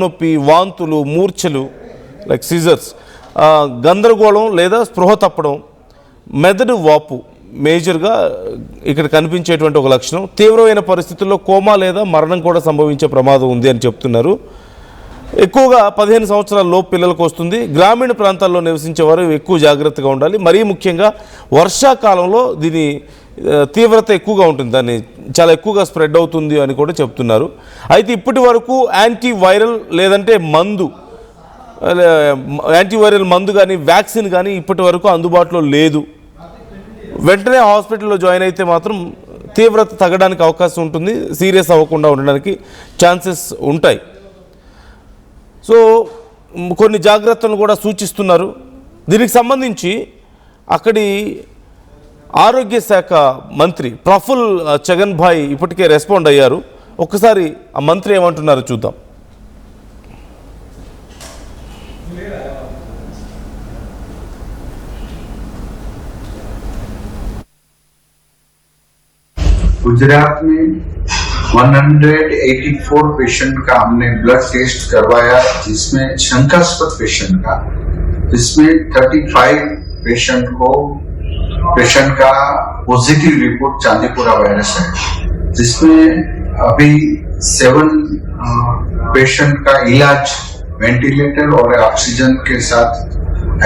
నొప్పి, వాంతులు, మూర్ఛలు like scissors, గందరగోళం లేదా స్పృహ తప్పడం, మెదడు వాపు మేజర్గా ఇక్కడ కనిపించేటువంటి ఒక లక్షణం. తీవ్రమైన పరిస్థితుల్లో కోమా లేదా మరణం కూడా సంభవించే ప్రమాదం ఉంది అని చెప్తున్నారు. ఎక్కువగా 15 సంవత్సరాల లోపు పిల్లలకు వస్తుంది. గ్రామీణ ప్రాంతాల్లో నివసించేవారు ఎక్కువ జాగ్రత్తగా ఉండాలి. మరీ ముఖ్యంగా వర్షాకాలంలో దీని తీవ్రత ఎక్కువగా ఉంటుంది, దాన్ని చాలా ఎక్కువగా స్ప్రెడ్ అవుతుంది అని కూడా చెప్తున్నారు. అయితే ఇప్పటి వరకు యాంటీవైరల్ లేదంటే యాంటీవైరల్ మందు కానీ వ్యాక్సిన్ కానీ ఇప్పటి వరకు అందుబాటులో లేదు. వెంటనే హాస్పిటల్లో జాయిన్ అయితే మాత్రం తీవ్రత తగ్గడానికి అవకాశం ఉంటుంది, సీరియస్ అవ్వకుండా ఉండడానికి ఛాన్సెస్ ఉంటాయి. సో కొన్ని జాగ్రత్తలను కూడా సూచిస్తున్నారు. దీనికి సంబంధించి అక్కడి ఆరోగ్య శాఖ మంత్రి ప్రఫుల్ చగన్ భాయ్ ఇప్పటికే రెస్పాండ్ అయ్యారు. ఒక్కసారి ఆ మంత్రి ఏమంటున్నారో చూద్దాం. गुजरात में 184 पेशेंट का हमने ब्लड टेस्ट करवाया, जिसमें शंकास्पद पेशेंट का, जिसमें 35 पेशेंट का पॉजिटिव रिपोर्ट चांदीपुरा वायरस है, जिसमें अभी 7 पेशेंट का इलाज वेंटिलेटर और ऑक्सीजन के साथ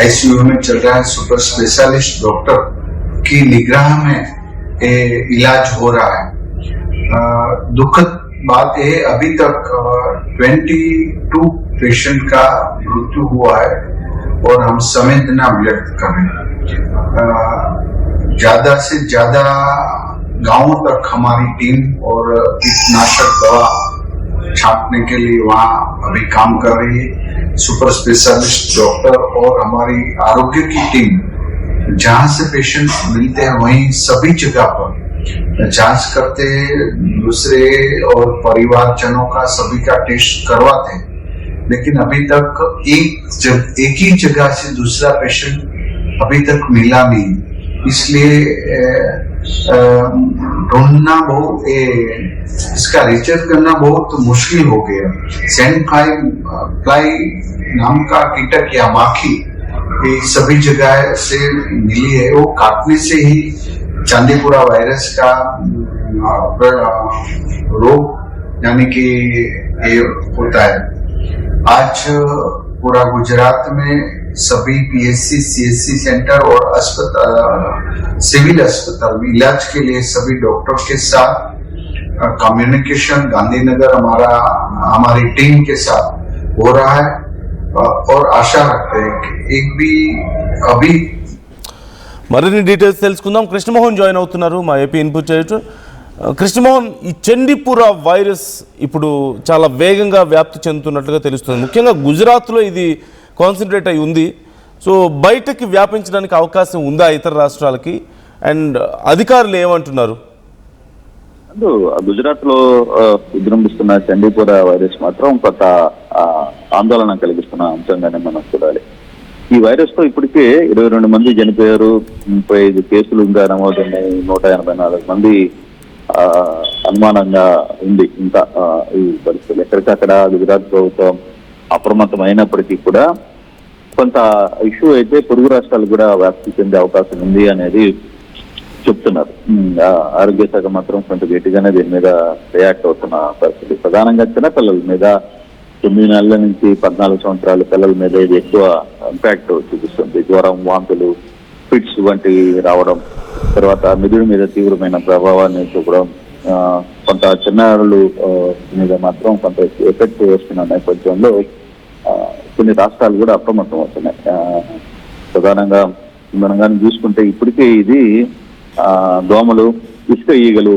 आईसीयू में चल रहा है. सुपर स्पेशलिस्ट डॉक्टर की निगराह में इलाज हो रहा है. दुखद बात है, अभी तक 22 पेशेंट का मृत्यु हुआ है और हम संवेदना व्यक्त कर रहे हैं. ज्यादा से ज्यादा गांवों तक हमारी टीम और कीटनाशक दवा छांटने के लिए वहां अभी काम कर रही है. सुपर स्पेशलिस्ट डॉक्टर और हमारी आरोग्य की टीम जहां से पेशेंट मिलते हैं वहीं सभी जगह पर जांच करते, दूसरे और परिवारजनों का सभी का टेस्ट करवाते हैं. लेकिन अभी तक एक ही जगह से दूसरा पेशेंट अभी तक मिला नहीं, इसलिए ढूंढना बहुत इसका रिसर्च करना बहुत मुश्किल हो गया. सैंड फ्लाई नाम का कीटक या माखी ये सभी जगह से मिली है. वो काटने से ही चांदीपुरा वायरस का रोग यानी कि ये होता है. आज पूरा गुजरात में सभी पीएचसी, सीएचसी सेंटर और अस्पताल, सिविल अस्पताल में इलाज के लिए सभी डॉक्टर के साथ कम्युनिकेशन गांधीनगर हमारी टीम के साथ हो रहा है और आशा रखते हैं कि एक भी अभी మరిన్ని డీటెయిల్స్ తెలుసుకుందాం. కృష్ణమోహన్ జాయిన్ అవుతున్నారు, మా ఏపీ ఇన్పుట్ ఎడిటర్. కృష్ణమోహన్, ఈ చండీపురా వైరస్ ఇప్పుడు చాలా వేగంగా వ్యాప్తి చెందుతున్నట్లుగా తెలుస్తుంది. ముఖ్యంగా గుజరాత్లో ఇది కాన్సన్ట్రేట్ అయి ఉంది. సో బయటకి వ్యాపించడానికి అవకాశం ఉందా ఇతర రాష్ట్రాలకి? అండ్ అధికారులు ఏమంటున్నారు? గుజరాత్లో విజృంభిస్తున్న చండీపురా వైరస్ మాత్రం కొత్త ఆందోళన కలిగిస్తున్న అంశంగానే మనం చూడాలి. ఈ వైరస్ తో ఇప్పటికే 22 మంది చనిపోయారు, 35 కేసులు ఇంకా నమోదున్నాయి, 184 మంది అనుమానంగా ఉంది. ఇంకా ఈ పరిస్థితులు ఎక్కడికక్కడ గుజరాత్ ప్రభుత్వం అప్రమత్తం అయినప్పటికీ కూడా కొంత ఇష్యూ అయితే పొరుగు రాష్ట్రాలు కూడా వ్యాప్తి చెందే అవకాశం ఉంది అనేది చెప్తున్నారు. ఆరోగ్య శాఖ మాత్రం కొంత గట్టిగానే దీని మీద రియాక్ట్ అవుతున్న పరిస్థితి. ప్రధానంగా చిన్నపిల్లల మీద 9 నెలల నుంచి 14 సంవత్సరాల పిల్లల మీద ఇది ఎక్కువ ఇంపాక్ట్ చూపిస్తుంది. జ్వరం, వాంతులు, ఫిట్స్ వంటివి రావడం, తర్వాత మెదడు మీద తీవ్రమైన ప్రభావాన్ని చూపడం, కొంత చిన్నారులు మీద మాత్రం కొంత ఎఫెక్ట్ వస్తున్న నేపథ్యంలో కొన్ని రాష్ట్రాలు కూడా అప్రమత్తం అవుతున్నాయి. ప్రధానంగా మనం కానీ చూసుకుంటే ఇప్పటికే ఇది దోమలు, ఇసుక ఈగలు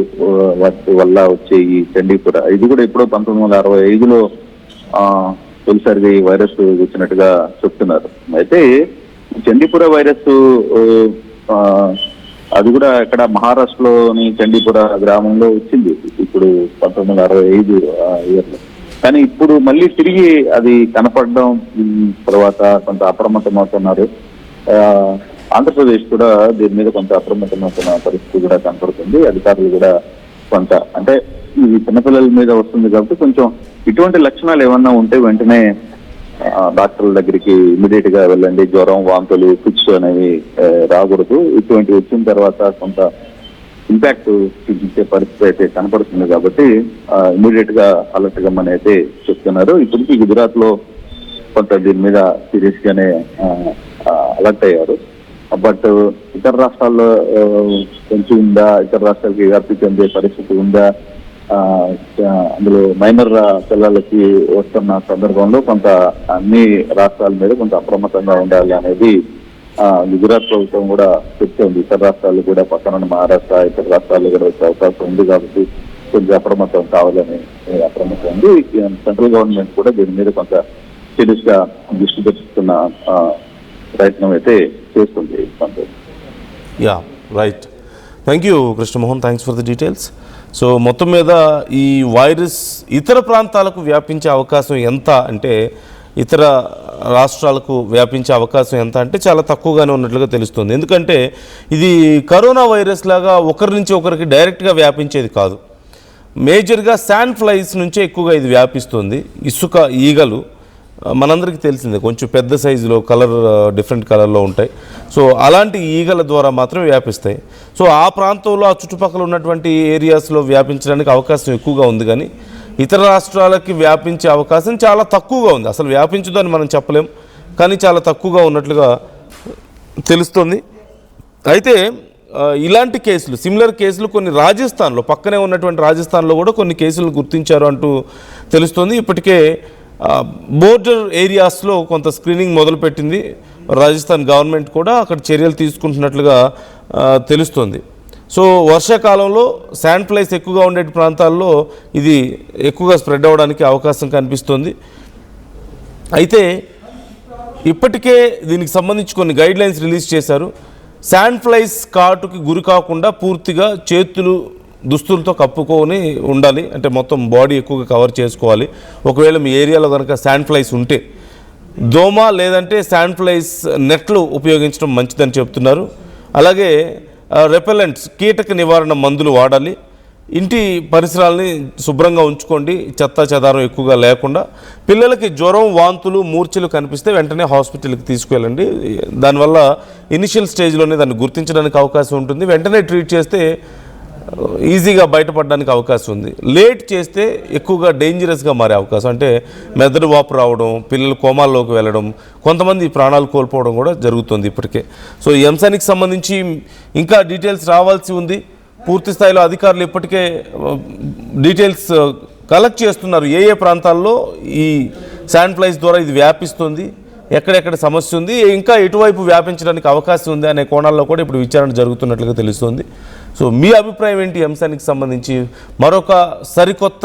వాటి వల్ల వచ్చే ఈ చండీపురా, ఇది కూడా ఎప్పుడో 1965లో తొలిసారిగా ఈ వైరస్ వచ్చినట్టుగా చెప్తున్నారు. అయితే చండీపురా వైరస్ అది కూడా ఇక్కడ మహారాష్ట్రలోని చండీపురా గ్రామంలో వచ్చింది ఇప్పుడు 1965 ఇయర్లో. కానీ ఇప్పుడు మళ్ళీ తిరిగి అది కనపడడం తర్వాత కొంత అప్రమత్తం అవుతున్నారు. ఆంధ్రప్రదేశ్ కూడా దీని మీద కొంత అప్రమత్తం అవుతున్న పరిస్థితి కూడా కనపడుతుంది. అధికారులు కూడా కొంత అంటే ఈ చిన్నపిల్లల మీద వస్తుంది కాబట్టి కొంచెం ఇటువంటి లక్షణాలు ఏమన్నా ఉంటే వెంటనే డాక్టర్ల దగ్గరికి ఇమీడియట్ గా వెళ్ళండి. జ్వరం, వాంతులు, ఫిట్స్ అనేవి రాకూడదు. ఇటువంటి వచ్చిన తర్వాత కొంత ఇంపాక్ట్ చూపించే పరిస్థితి అయితే కనపడుతుంది కాబట్టి ఇమీడియట్ గా అలర్ట్ కమ్మని అయితే చెప్తున్నారు. ఇప్పటికీ గుజరాత్ లో కొంత దీని మీద సీరియస్ గానే అలర్ట్ అయ్యారు. బట్ ఇతర రాష్ట్రాల్లో కొంచెం ఉందా, ఇతర రాష్ట్రాలకి వ్యాప్తి చెందే పరిస్థితి ఉందా, అందులో మైనర్ పిల్లలకి వస్తున్న సందర్భంలో కొంత అన్ని రాష్ట్రాల మీద కొంత అప్రమత్తంగా ఉండాలి అనేది గుజరాత్ ప్రభుత్వం కూడా చెప్తోంది. ఇతర రాష్ట్రాలు కూడా పక్కన మహారాష్ట్ర, ఇతర రాష్ట్రాలు కూడా వచ్చే అవకాశం ఉంది కాబట్టి కొంచెం అప్రమత్తం కావాలని అప్రమత్తం ఉంది. సెంట్రల్ గవర్నమెంట్ కూడా దీని మీద కొంత సీరియస్ గా దృష్టి పెట్టుకున్న ప్రయత్నం అయితే చేస్తుంది. Yeah, right. Thank you Krishnamohan, thanks for the details. So మొత్తం మీద ఈ వైరస్ ఇతర ప్రాంతాలకు వ్యాపించే అవకాశం ఎంత అంటే, ఇతర రాష్ట్రాలకు వ్యాపించే అవకాశం ఎంత అంటే చాలా తక్కువగానే ఉన్నట్లుగా తెలుస్తుంది. ఎందుకంటే ఇది కరోనా వైరస్ లాగా ఒకరి నుంచి ఒకరికి డైరెక్ట్గా వ్యాపించేది కాదు. మేజర్గా శాండ్ ఫ్లైస్ నుంచే ఎక్కువగా ఇది వ్యాపిస్తుంది. ఇసుక ఈగలు మనందరికీ తెలిసిందే, కొంచెం పెద్ద సైజులో డిఫరెంట్ కలర్లో ఉంటాయి. సో అలాంటి ఈగల ద్వారా మాత్రం వ్యాపిస్తాయి. సో ఆ ప్రాంతంలో ఆ చుట్టుపక్కల ఉన్నటువంటి ఏరియాస్లో వ్యాపించడానికి అవకాశం ఎక్కువగా ఉంది, కానీ ఇతర రాష్ట్రాలకి వ్యాపించే అవకాశం చాలా తక్కువగా ఉంది. అసలు వ్యాపించదని మనం చెప్పలేం, కానీ చాలా తక్కువగా ఉన్నట్లుగా తెలుస్తుంది. అయితే ఇలాంటి కేసులు, సిమిలర్ కేసులు కొన్ని రాజస్థాన్లో, పక్కనే ఉన్నటువంటి రాజస్థాన్లో కూడా కొన్ని కేసులు గుర్తించారు అంటూ తెలుస్తుంది. ఇప్పటికే బోర్డర్ ఏరియాస్లో కొంత స్క్రీనింగ్ మొదలుపెట్టింది రాజస్థాన్ గవర్నమెంట్ కూడా, అక్కడ చర్యలు తీసుకుంటున్నట్లుగా తెలుస్తుంది. సో వర్షాకాలంలో శాండ్ ఫ్లైస్ ఎక్కువగా ఉండే ప్రాంతాల్లో ఇది ఎక్కువగా స్ప్రెడ్ అవ్వడానికి అవకాశం కనిపిస్తుంది. అయితే ఇప్పటికే దీనికి సంబంధించి కొన్ని గైడ్లైన్స్ రిలీజ్ చేశారు. శాండ్ ఫ్లైస్ కాటుకి గురి కాకుండా పూర్తిగా చేతులు దుస్తులతో కప్పుకొని ఉండాలి, అంటే మొత్తం బాడీ ఎక్కువగా కవర్ చేసుకోవాలి. ఒకవేళ మీ ఏరియాలో కనుక శాండ్ ఫ్లైస్ ఉంటే దోమ లేదంటే శాండ్ ఫ్లైస్ నెట్లు ఉపయోగించడం మంచిదని చెప్తున్నారు. అలాగే రెపెలెంట్స్, కీటక నివారణ మందులు వాడాలి. ఇంటి పరిసరాలని శుభ్రంగా ఉంచుకోండి, చెత్త చెదారం ఎక్కువగా లేకుండా. పిల్లలకి జ్వరం, వాంతులు, మూర్ఛలు కనిపిస్తే వెంటనే హాస్పిటల్కి తీసుకువెళ్ళండి. దానివల్ల ఇనిషియల్ స్టేజ్లోనే దాన్ని గుర్తించడానికి అవకాశం ఉంటుంది. వెంటనే ట్రీట్ చేస్తే ఈజీగా బయటపడడానికి అవకాశం ఉంది. లేట్ చేస్తే ఎక్కువగా డేంజరస్గా మారే అవకాశం, అంటే మెదడు వాపు రావడం, పిల్లలు కోమాల్లోకి వెళ్ళడం, కొంతమంది ప్రాణాలు కోల్పోవడం కూడా జరుగుతుంది ఇప్పటికే. సో ఈ అంశానికి సంబంధించి ఇంకా డీటెయిల్స్ రావాల్సి ఉంది. పూర్తి స్థాయిలో అధికారులు ఇప్పటికే డీటెయిల్స్ కలెక్ట్ చేస్తున్నారు. ఏ ఏ ప్రాంతాల్లో ఈ శాండ్ ఫ్లైస్ ద్వారా ఇది వ్యాపిస్తుంది, ఎక్కడెక్కడ సమస్య ఉంది, ఇంకా ఎటువైపు వ్యాపించడానికి అవకాశం ఉంది అనే కోణాల్లో కూడా ఇప్పుడు విచారణ జరుగుతున్నట్లుగా తెలుస్తుంది. సో మీ అభిప్రాయం ఏంటి అంశానికి సంబంధించి? మరొక సరికొత్త